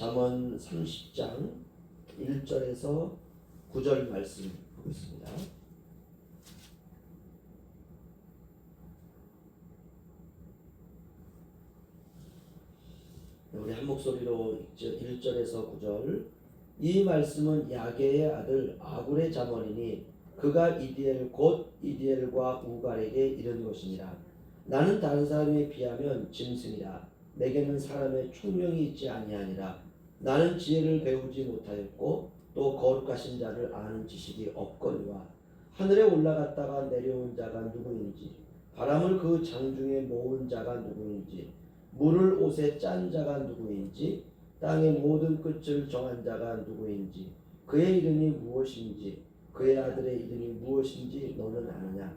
잠언 30장 1절에서 9절 말씀 보겠습니다. 우리 한 목소리로 1절에서 9절. 이 말씀은 야게의 아들 아굴의 잠언이니 그가 이디엘 곧 이디엘과 우갈에게 이른 것이니라. 나는 다른 사람에 비하면 짐승이라. 내게는 사람의 총명이 있지 아니하니라. 나는 지혜를 배우지 못하였고 또 거룩하신 자를 아는 지식이 없거니와 하늘에 올라갔다가 내려온 자가 누구인지 바람을 그 장중에 모은 자가 누구인지 물을 옷에 짠 자가 누구인지 땅의 모든 끝을 정한 자가 누구인지 그의 이름이 무엇인지 그의 아들의 이름이 무엇인지 너는 아느냐.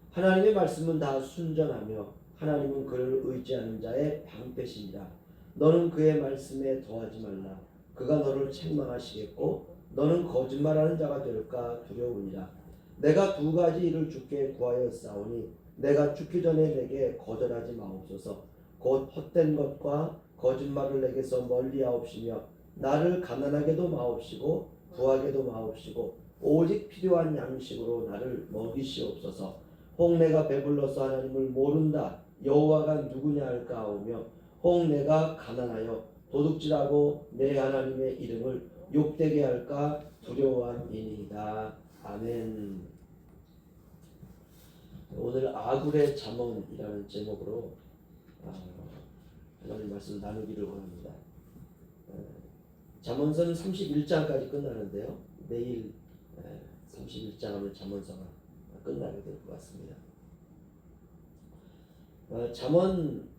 하나님의 말씀은 다 순전하며 하나님은 그를 의지하는 자의 방패시니라. 너는 그의 말씀에 더하지 말라. 그가 너를 책망하시겠고 너는 거짓말하는 자가 될까 두려우니라. 내가 두 가지 일을 주께 구하였사오니 내가 죽기 전에 내게 거절하지 마옵소서. 곧 헛된 것과 거짓말을 내게서 멀리하옵시며 나를 가난하게도 마옵시고 부하게도 마옵시고 오직 필요한 양식으로 나를 먹이시옵소서. 혹 내가 배불러서 하나님을 모른다 여호와가 누구냐 할까 하오며 혹 내가 가난하여 도둑질하고 내 하나님의 이름을 욕되게 할까 두려워함이니이다. 아멘. 오늘 아굴의 잠언이라는 제목으로 하나님 말씀 나누기를 원합니다. 잠언서는 31장까지 끝나는데요. 내일 31장 하면 잠언서가 끝나게 될 것 같습니다. 잠언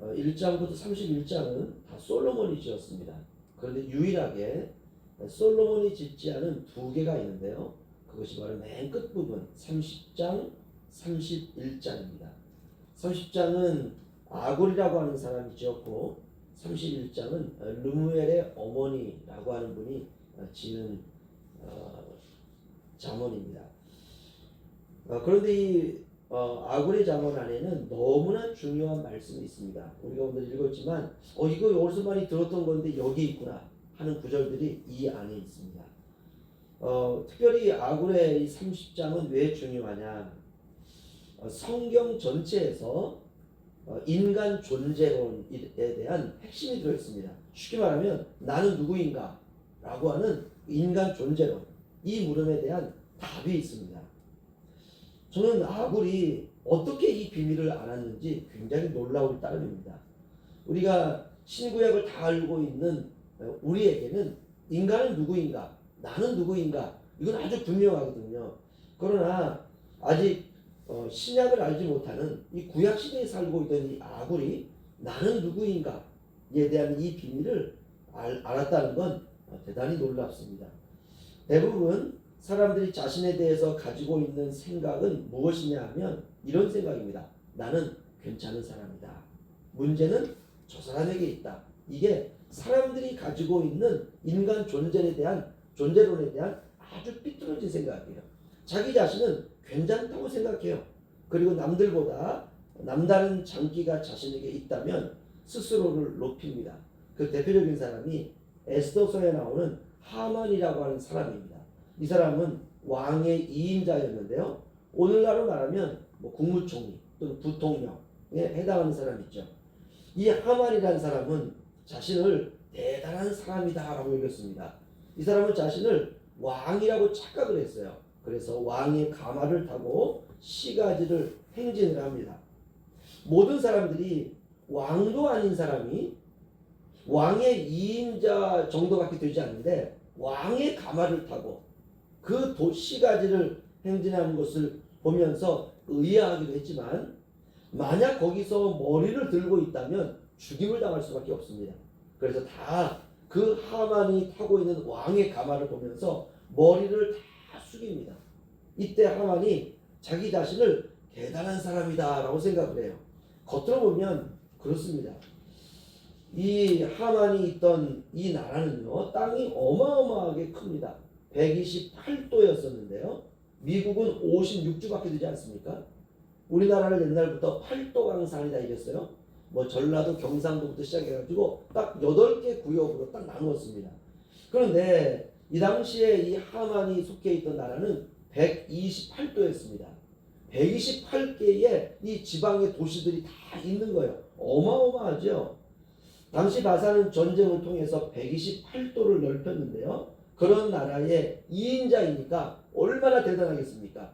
1장부터 31장은 다 솔로몬이 지었습니다. 그런데 유일하게 솔로몬이 짓지 않은 두 개가 있는데요. 그것이 바로 맨 끝부분 30장, 31장입니다. 30장은 아굴이라고 하는 사람이 지었고 31장은 르무엘의 어머니라고 하는 분이 지은 잠언입니다. 그런데 이 아굴의 잠언 안에는 너무나 중요한 말씀이 있습니다. 우리가 오늘 읽었지만 이거 어디서 많이 들었던 건데 여기 있구나 하는 구절들이 이 안에 있습니다. 특별히 아굴의 이 30장은 왜 중요하냐. 성경 전체에서 인간 존재론에 대한 핵심이 들어있습니다. 쉽게 말하면 나는 누구인가 라고 하는 인간 존재론, 이 물음에 대한 답이 있습니다. 저는 아굴이 어떻게 이 비밀을 알았는지 굉장히 놀라울 따름입니다. 우리가 신구약을 다 알고 있는 우리에게는 인간은 누구인가, 나는 누구인가 이건 아주 분명하거든요. 그러나 아직 신약을 알지 못하는 이 구약 시대에 살고 있던 이 아굴이 나는 누구인가에 대한 이 비밀을 알았다는 건 대단히 놀랍습니다. 대부분 사람들이 자신에 대해서 가지고 있는 생각은 무엇이냐 하면 이런 생각입니다. 나는 괜찮은 사람이다. 문제는 저 사람에게 있다. 이게 사람들이 가지고 있는 인간 존재론에 대한 아주 삐뚤어진 생각이에요. 자기 자신은 괜찮다고 생각해요. 그리고 남들보다 남다른 장기가 자신에게 있다면 스스로를 높입니다. 그 대표적인 사람이 에스더서에 나오는 하만이라고 하는 사람입니다. 이 사람은 왕의 2인자였는데요. 오늘날로 말하면 국무총리 또는 부통령에 해당하는 사람이 있죠. 이 하만이라는 사람은 자신을 대단한 사람이다라고 여겼습니다. 이 사람은 자신을 왕이라고 착각을 했어요. 그래서 왕의 가마를 타고 시가지를 행진을 합니다. 모든 사람들이 왕도 아닌 사람이 왕의 2인자 정도밖에 되지 않는데 왕의 가마를 타고 그 시가지를 행진하는 것을 보면서 의아하기도 했지만 만약 거기서 머리를 들고 있다면 죽임을 당할 수밖에 없습니다. 그래서 다 그 하만이 타고 있는 왕의 가마를 보면서 머리를 다 숙입니다. 이때 하만이 자기 자신을 대단한 사람이다 라고 생각을 해요. 겉으로 보면 그렇습니다. 이 하만이 있던 이 나라는요, 땅이 어마어마하게 큽니다. 128도였었는데요. 미국은 56주밖에 되지 않습니까? 우리나라를 옛날부터 8도 강산이다 이랬어요. 뭐 전라도 경상도부터 시작해가지고 딱 8개 구역으로 딱 나누었습니다. 그런데 이 당시에 이 하만이 속해 있던 나라는 128도였습니다. 128개의 이 지방의 도시들이 다 있는 거예요. 어마어마하죠. 당시 바사는 전쟁을 통해서 128도를 넓혔는데요. 그런 나라의 2인자이니까 얼마나 대단하겠습니까?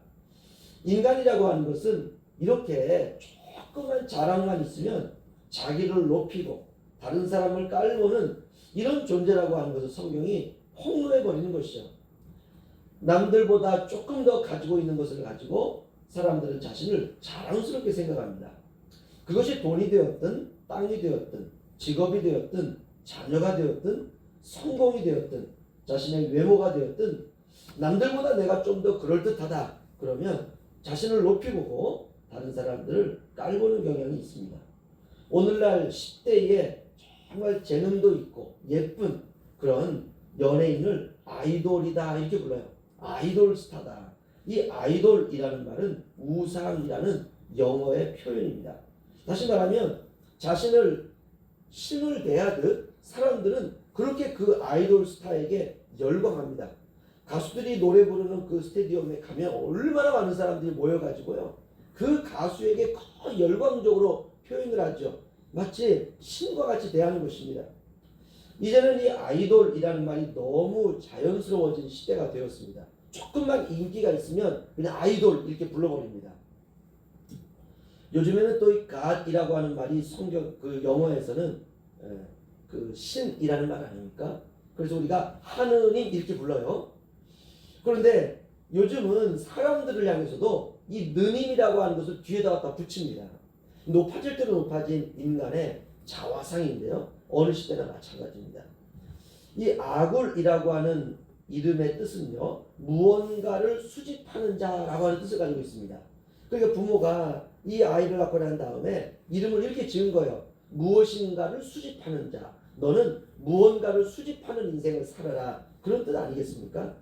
인간이라고 하는 것은 이렇게 조그만 자랑만 있으면 자기를 높이고 다른 사람을 깔보는 이런 존재라고 하는 것을 성경이 폭로해버리는 것이죠. 남들보다 조금 더 가지고 있는 것을 가지고 사람들은 자신을 자랑스럽게 생각합니다. 그것이 돈이 되었든 땅이 되었든 직업이 되었든 자녀가 되었든 성공이 되었든 자신의 외모가 되었든 남들보다 내가 좀 더 그럴듯하다 그러면 자신을 높이 보고 다른 사람들을 깔보는 경향이 있습니다. 오늘날 10대에 정말 재능도 있고 예쁜 그런 연예인을 아이돌이다 이렇게 불러요. 아이돌 스타다. 이 아이돌이라는 말은 우상이라는 영어의 표현입니다. 다시 말하면 자신을 신을 대하듯 사람들은 그렇게 그 아이돌 스타에게 열광합니다. 가수들이 노래 부르는 그 스테디움에 가면 얼마나 많은 사람들이 모여가지고요. 그 가수에게 거의 열광적으로 표현을 하죠. 마치 신과 같이 대하는 것입니다. 이제는 이 아이돌이라는 말이 너무 자연스러워진 시대가 되었습니다. 조금만 인기가 있으면 그냥 아이돌 이렇게 불러버립니다. 요즘에는 또 이 God이라고 하는 말이 성경 그 영어에서는 그 신이라는 말 아닙니까? 그래서 우리가 하느님 이렇게 불러요. 그런데 요즘은 사람들을 향해서도 이 느님이라고 하는 것을 뒤에다 갖다 붙입니다. 높아질 대로 높아진 인간의 자화상인데요. 어느 시대나 마찬가지입니다. 이 아굴이라고 하는 이름의 뜻은요. 무언가를 수집하는 자라고 하는 뜻을 가지고 있습니다. 그러니까 부모가 이 아이를 낳고 난 다음에 이름을 이렇게 지은 거예요. 무엇인가를 수집하는 자. 너는 무언가를 수집하는 인생을 살아라. 그런 뜻 아니겠습니까?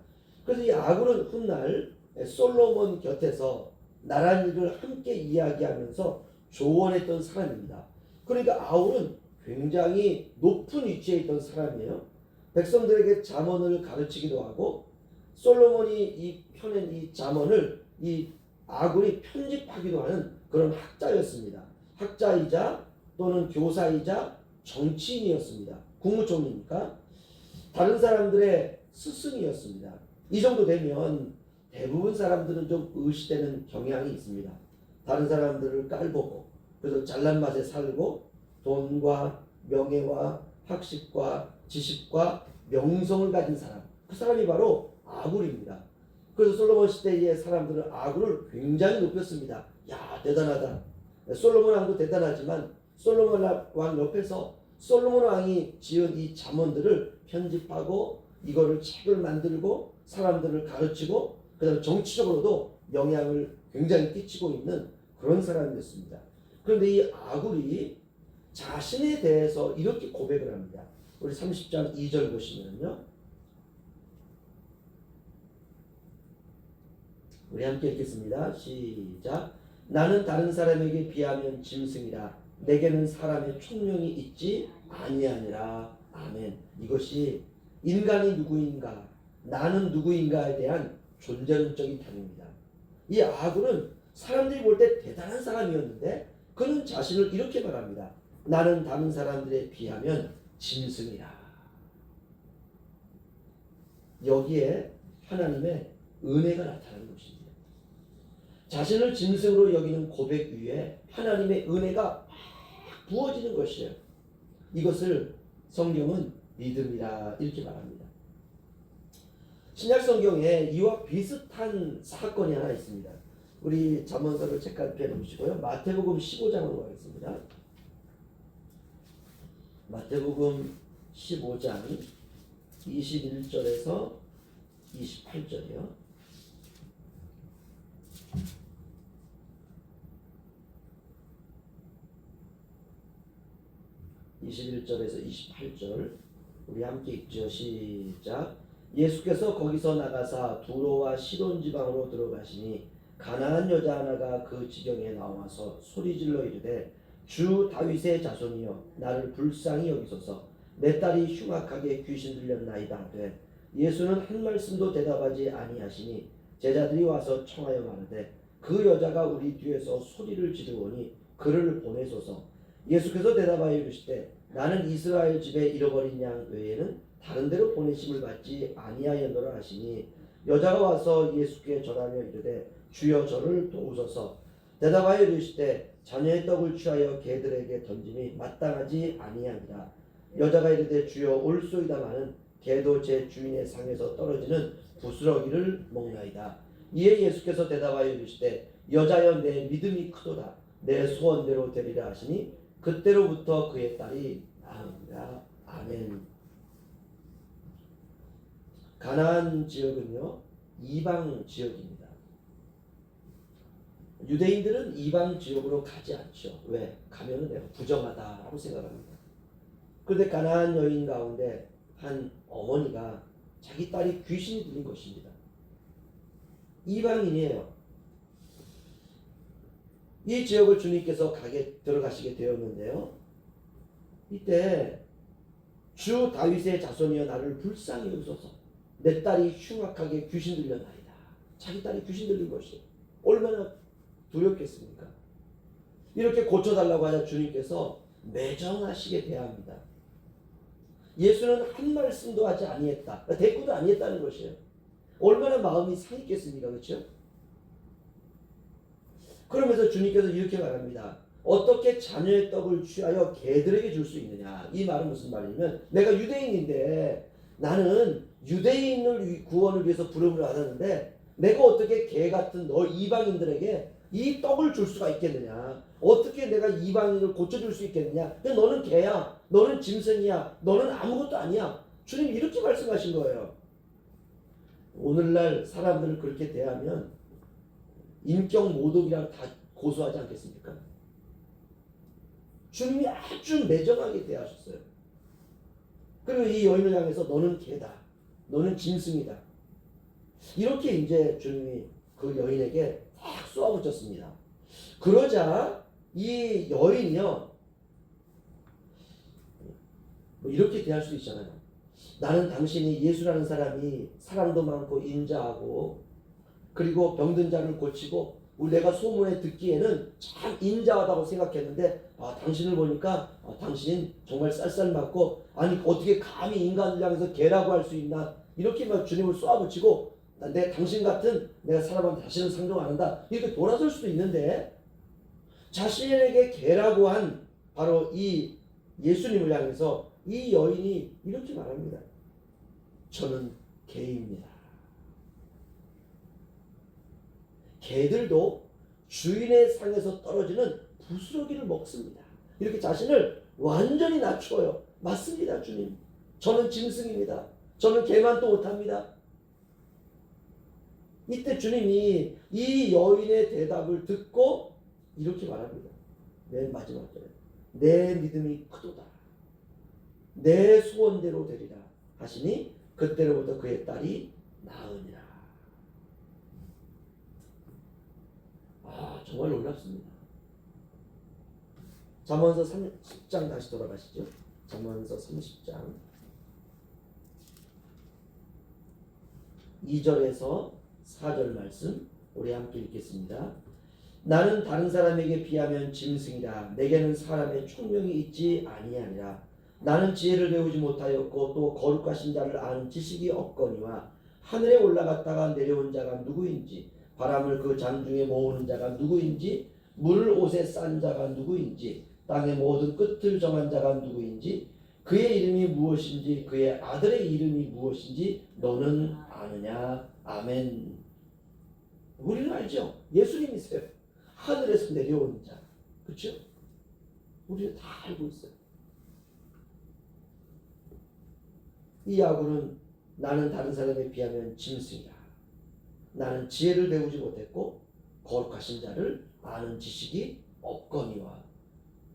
그래서 이 아굴은 훗날 솔로몬 곁에서 나란 일을 함께 이야기하면서 조언했던 사람입니다. 그러니까 아굴은 굉장히 높은 위치에 있던 사람이에요. 백성들에게 잠언을 가르치기도 하고 솔로몬이 이 펴낸 이 잠언을 이 아굴이 편집하기도 하는 그런 학자였습니다. 학자이자 또는 교사이자 정치인이었습니다. 국무총리니까 다른 사람들의 스승이었습니다. 이 정도 되면 대부분 사람들은 좀 의시되는 경향이 있습니다. 다른 사람들을 깔보고 그래서 잘난 맛에 살고 돈과 명예와 학식과 지식과 명성을 가진 사람, 그 사람이 바로 아굴입니다. 그래서 솔로몬 시대의 사람들은 아굴을 굉장히 높였습니다. 야, 대단하다. 솔로몬 왕도 대단하지만 솔로몬 왕 옆에서 솔로몬 왕이 지은 이 잠언들을 편집하고 이거를 책을 만들고 사람들을 가르치고 그다음에 정치적으로도 영향을 굉장히 끼치고 있는 그런 사람이었습니다. 그런데 이 아굴이 자신에 대해서 이렇게 고백을 합니다. 우리 30장 2절 보시면요. 우리 함께 읽겠습니다. 시작. 나는 다른 사람에게 비하면 짐승이라 내게는 사람의 총명이 있지 아니하니라. 아멘. 이것이 인간이 누구인가 나는 누구인가에 대한 존재론적인 답입니다. 이 아굴은 사람들이 볼 때 대단한 사람이었는데 그는 자신을 이렇게 말합니다. 나는 다른 사람들에 비하면 짐승이라. 여기에 하나님의 은혜가 나타나는 것입니다. 자신을 짐승으로 여기는 고백 위에 하나님의 은혜가 막 부어지는 것이에요. 이것을 성경은 믿음이라 이렇게 말합니다. 신약 성경에 이와 비슷한 사건이 하나 있습니다. 우리 잠언서를 책가지고 놓으시고요. 마태복음 15장으로 가겠습니다. 마태복음 15장 21절에서 28절이요. (21절에서 28절) 우리 함께 읽죠. 시작. 예수께서 거기서 나가사 두로와 시돈 지방으로 들어가시니 가나안 여자 하나가 그 지경에 나와서 소리질러 이르되 주 다윗의 자손이여 나를 불쌍히 여기소서. 내 딸이 흉악하게 귀신 들렸나이다 하되 예수는 한 말씀도 대답하지 아니하시니 제자들이 와서 청하여 말하되 그 여자가 우리 뒤에서 소리를 지르오니 그를 보내소서. 예수께서 대답하여 이르시되 나는 이스라엘 집에 잃어버린 양 외에는 다른 데로 보내심을 받지 아니하였노라 하시니 여자가 와서 예수께 절하며 이르되 주여 저를 도우소서. 대답하여 이르시되 자녀의 떡을 취하여 개들에게 던짐이 마땅하지 아니하니라. 여자가 이르되 주여 올소이다마는 개도 제 주인의 상에서 떨어지는 부스러기를 먹나이다. 이에 예수께서 대답하여 이르시되 여자여 내 믿음이 크도다. 내 소원대로 되리라 하시니 그때로부터 그의 딸이 나으니라. 아멘. 가나안 지역은요 이방 지역입니다. 유대인들은 이방 지역으로 가지 않죠. 왜? 가면은 내가 부정하다라고 생각합니다. 그런데 가나안 여인 가운데 한 어머니가 자기 딸이 귀신이 들린 것입니다. 이방인이에요. 이 지역을 주님께서 들어가시게 되었는데요. 이때 주 다윗의 자손이여 나를 불쌍히 여기소서. 내 딸이 흉악하게 귀신 들렸나이다. 자기 딸이 귀신 들린 것이 얼마나 두렵겠습니까? 이렇게 고쳐달라고 하자 주님께서 매정하시게 대합니다. 예수는 한 말씀도 하지 아니했다. 대꾸도 아니했다는 것이에요. 얼마나 마음이 상했겠습니까? 그렇죠? 그러면서 주님께서 이렇게 말합니다. 어떻게 자녀의 떡을 취하여 개들에게 줄 수 있느냐. 이 말은 무슨 말이냐면 내가 유대인인데 나는 유대인을 구원을 위해서 부름을 받았는데 내가 어떻게 개 같은 너 이방인들에게 이 떡을 줄 수가 있겠느냐. 어떻게 내가 이방인을 고쳐줄 수 있겠느냐. 너는 개야. 너는 짐승이야. 너는 아무것도 아니야. 주님 이렇게 말씀하신 거예요. 오늘날 사람들을 그렇게 대하면 인격 모독이랑 다 고소하지 않겠습니까? 주님이 아주 매정하게 대하셨어요. 그리고 이 여인을 향해서 너는 개다. 너는 짐승이다. 이렇게 이제 주님이 그 여인에게 딱 쏘아붙였습니다. 그러자 이 여인이요 뭐 이렇게 대할 수 있잖아요. 나는 당신이 예수라는 사람이 사랑도 많고 인자하고 그리고 병든 자를 고치고 내가 소문에 듣기에는 참 인자하다고 생각했는데 당신을 보니까 당신 정말 쌀쌀맞고 아니 어떻게 감히 인간을 향해서 개라고 할 수 있나 이렇게 막 주님을 쏘아붙이고 당신 같은 내가 사람한테 다시는 상종 안 한다 이렇게 돌아설 수도 있는데 자신에게 개라고 한 바로 이 예수님을 향해서 이 여인이 이렇게 말합니다. 저는 개입니다. 개들도 주인의 상에서 떨어지는 부스러기를 먹습니다. 이렇게 자신을 완전히 낮춰요. 맞습니다, 주님. 저는 짐승입니다. 저는 개만도 못합니다. 이때 주님이 이 여인의 대답을 듣고 이렇게 말합니다. 맨 마지막 절에 내 믿음이 크도다. 내 소원대로 되리라 하시니 그때로부터 그의 딸이 나으니라. 정말 놀랍습니다. 잠언서 30장 다시 돌아가시죠. 잠언서 30장 2절에서 4절 말씀 우리 함께 읽겠습니다. 나는 다른 사람에게 비하면 짐승이라. 내게는 사람의 총명이 있지 아니하니라. 나는 지혜를 배우지 못하였고 또 거룩하신 자를 아는 지식이 없거니와 하늘에 올라갔다가 내려온 자가 누구인지 바람을 그 장중에 모으는 자가 누구인지 물을 옷에 싼 자가 누구인지 땅의 모든 끝을 정한 자가 누구인지 그의 이름이 무엇인지 그의 아들의 이름이 무엇인지 너는 아느냐. 아멘. 우리는 알죠. 예수님이세요. 하늘에서 내려온 자. 그렇죠? 우리는 다 알고 있어요. 이 야구는 나는 다른 사람에 비하면 짐승이야. 나는 지혜를 배우지 못했고 거룩하신 자를 아는 지식이 없거니와.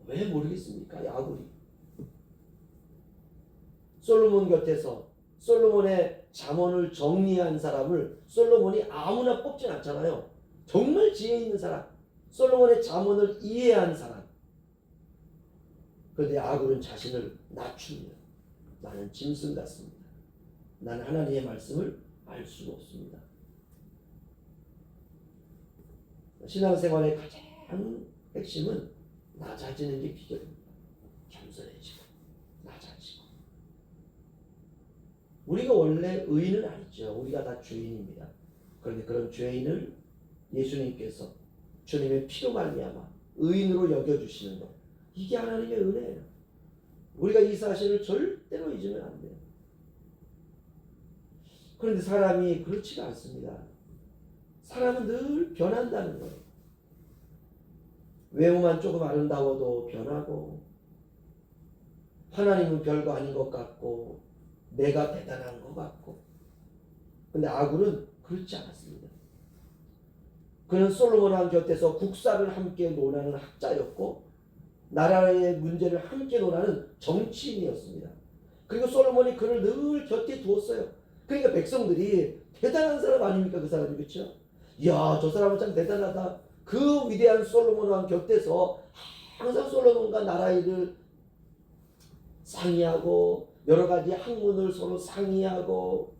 왜 모르겠습니까? 야구리. 솔로몬 곁에서 솔로몬의 잠언을 정리한 사람을 솔로몬이 아무나 뽑진 않잖아요. 정말 지혜 있는 사람, 솔로몬의 잠언을 이해한 사람. 그런데 아굴은 자신을 낮춥니다. 나는 짐승 같습니다. 나는 하나님의 말씀을 알 수가 없습니다. 신앙생활의 가장 핵심은 낮아지는 게 비결입니다. 겸손해지고 낮아지고. 우리가 원래 의인은 아니죠. 우리가 다 죄인입니다. 그런데 그런 죄인을 예수님께서 주님의 피로 말미암아 의인으로 여겨주시는 것, 이게 하나님의 은혜예요. 우리가 이 사실을 절대로 잊으면 안 돼요. 그런데 사람이 그렇지가 않습니다. 사람은 늘 변한다는 거예요. 외모만 조금 아름다워도 변하고, 하나님은 별거 아닌 것 같고, 내가 대단한 것 같고. 근데 아굴은 그렇지 않았습니다. 그는 솔로몬 왕 곁에서 국사를 함께 논하는 학자였고, 나라의 문제를 함께 논하는 정치인이었습니다. 그리고 솔로몬이 그를 늘 곁에 두었어요. 그러니까 백성들이 대단한 사람 아닙니까? 그 사람이. 그렇죠? 이야, 저 사람은 참 대단하다. 그 위대한 솔로몬 왕 곁에서 항상 솔로몬과 나라 일을 상의하고 여러 가지 학문을 서로 상의하고.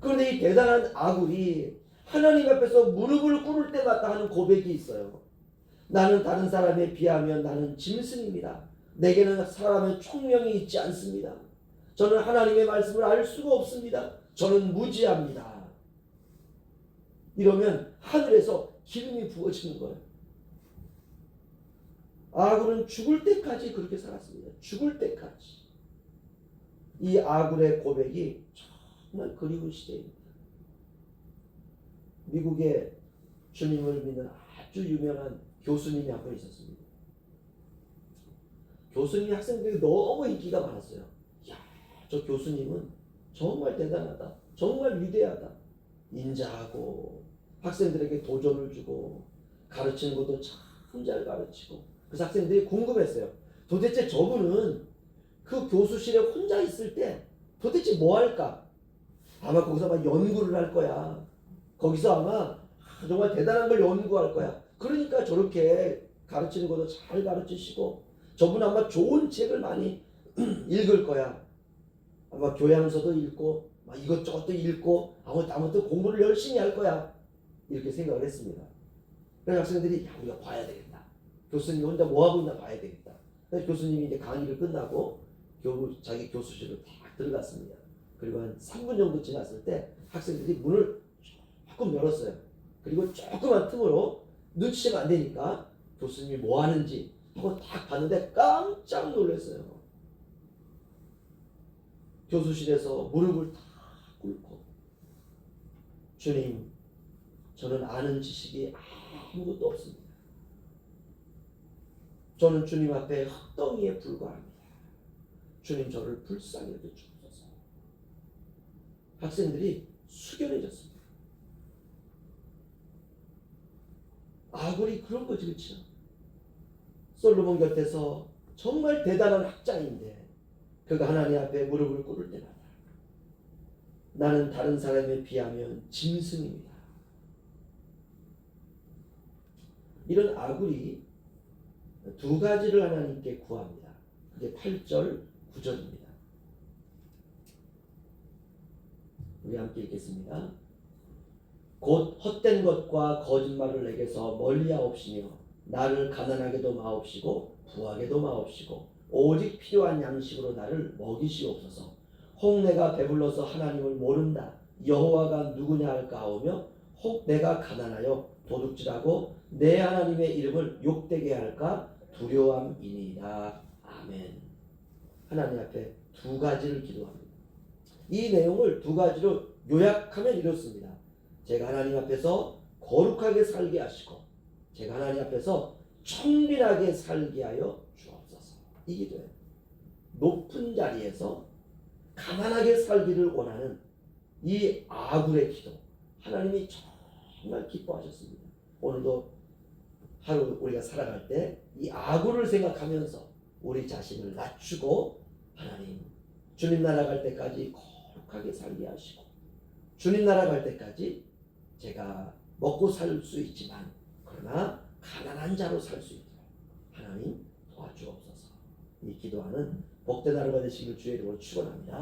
그런데 이 대단한 아굴이 하나님 앞에서 무릎을 꿇을 때마다 하는 고백이 있어요. 나는 다른 사람에 비하면 나는 짐승입니다. 내게는 사람의 총명이 있지 않습니다. 저는 하나님의 말씀을 알 수가 없습니다. 저는 무지합니다. 이러면 하늘에서 기름이 부어지는 거예요. 아굴은 죽을 때까지 그렇게 살았습니다. 죽을 때까지. 이 아굴의 고백이 정말 그리운 시대입니다. 미국에 주님을 믿는 아주 유명한 교수님이 한 분 있었습니다. 교수님이 학생들에게 너무 인기가 많았어요. 야, 저 교수님은 정말 대단하다. 정말 위대하다. 인자하고 학생들에게 도전을 주고 가르치는 것도 참 잘 가르치고. 그래서 학생들이 궁금했어요. 도대체 저분은 그 교수실에 혼자 있을 때 도대체 뭐 할까? 아마 거기서 막 연구를 할 거야. 거기서 아마 정말 대단한 걸 연구할 거야. 그러니까 저렇게 가르치는 것도 잘 가르치시고, 저분 아마 좋은 책을 많이 읽을 거야. 아마 교양서도 읽고 막 이것저것도 읽고 아무튼 공부를 열심히 할 거야. 이렇게 생각을 했습니다. 그래서 학생들이 야, 우리가 봐야 되겠다. 교수님이 혼자 뭐 하고 있나 봐야 되겠다. 그래서 교수님이 이제 강의를 끝나고 자기 교수실로 딱 들어갔습니다. 그리고 한 3분 정도 지났을 때 학생들이 문을 조금 열었어요. 그리고 조그만 틈으로 눈치채면 안 되니까 교수님이 뭐 하는지 하고 딱 봤는데 깜짝 놀랐어요. 교수실에서 무릎을 딱 꿇고, 주님, 저는 아는 지식이 아무것도 없습니다. 저는 주님 앞에 흙덩이에 불과합니다. 주님, 저를 불쌍히 여겨주옵소서. 학생들이 숙연해졌습니다. 아굴이 그런 거지, 그렇죠? 솔로몬 곁에서 정말 대단한 학자인데 그가 하나님 앞에 무릎을 꿇을 때마다 나는 다른 사람에 비하면 짐승입니다. 이런 아굴이 두 가지를 하나님께 구합니다. 그게 8절, 9절입니다. 우리 함께 읽겠습니다. 곧 헛된 것과 거짓말을 내게서 멀리하옵시며 나를 가난하게도 마옵시고 부하게도 마옵시고 오직 필요한 양식으로 나를 먹이시옵소서. 혹 내가 배불러서 하나님을 모른다 여호와가 누구냐 할까 하오며 혹 내가 가난하여 도둑질하고 내 하나님의 이름을 욕되게 할까 두려움이니이다. 아멘. 하나님 앞에 두 가지를 기도합니다. 이 내용을 두 가지로 요약하면 이렇습니다. 제가 하나님 앞에서 거룩하게 살게 하시고 제가 하나님 앞에서 청빈하게 살게 하여 주옵소서. 이 기도예요. 높은 자리에서 가난하게 살기를 원하는 이 아굴의 기도, 하나님이 정말 기뻐하셨습니다. 오늘도 하루 우리가 살아갈 때 이 아굴을 생각하면서 우리 자신을 낮추고, 하나님, 주님 나라 갈 때까지 거룩하게 살게 하시고, 주님 나라 갈 때까지 제가 먹고 살 수 있지만 그러나 가난한 자로 살 수 있도록 하나님 도와주옵소서. 이 기도하는 복된 하루가 되시길 주의 이름으로 축원합니다.